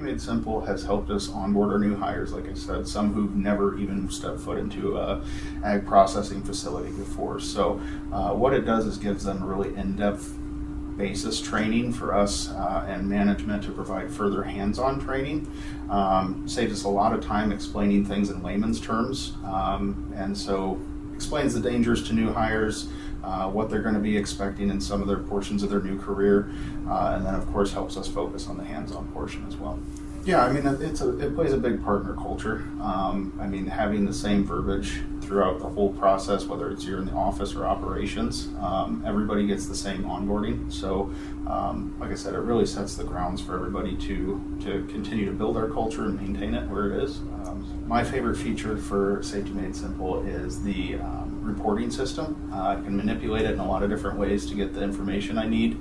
Made Simple has helped us onboard our new hires, like I said, some who've never even stepped foot into a ag processing facility before. So what it does is gives them a really in-depth basis training for us and management to provide further hands-on training. Saves us a lot of time explaining things in layman's terms, and so explains the dangers to new hires, what they're going to be expecting in some of their portions of their new career, and then of course helps us focus on the hands-on portion as well. Yeah, I mean, it plays a big part in our culture. I mean, having the same verbiage throughout the whole process, whether it's you're in the office or operations, everybody gets the same onboarding. So, like I said, it really sets the grounds for everybody to continue to build our culture and maintain it where it is. My favorite feature for Safety Made Simple is the reporting system. I can manipulate it in a lot of different ways to get the information I need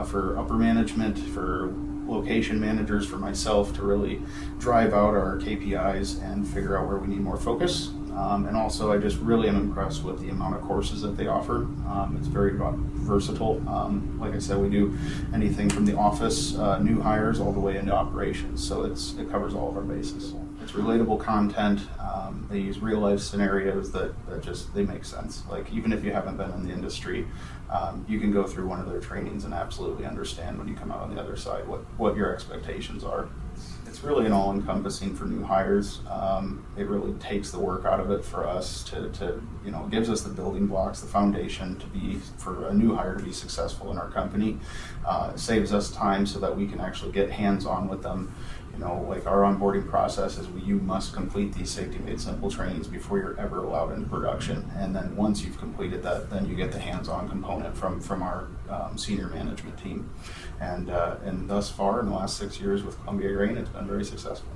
for upper management, for location managers, for myself to really drive out our KPIs and figure out where we need more focus. And also, I just really am impressed with the amount of courses that they offer. It's very versatile. Like I said, we do anything from the office, new hires, all the way into operations. So it covers all of our bases. It's relatable content. They use real life scenarios that just, they make sense. Like, even if you haven't been in the industry, you can go through one of their trainings and absolutely understand when you come out on the other side what your expectations are. It's really an all-encompassing for new hires. It really takes the work out of it for us to gives us the building blocks, the foundation for a new hire to be successful in our company. It saves us time so that we can actually get hands-on with them. Like our onboarding process is you must complete these Safety Made Simple trainings before you're ever allowed into production. And then once you've completed that, then you get the hands-on component from our senior management team. And thus far, in the last 6 years with Columbia Grain, it's been very successful.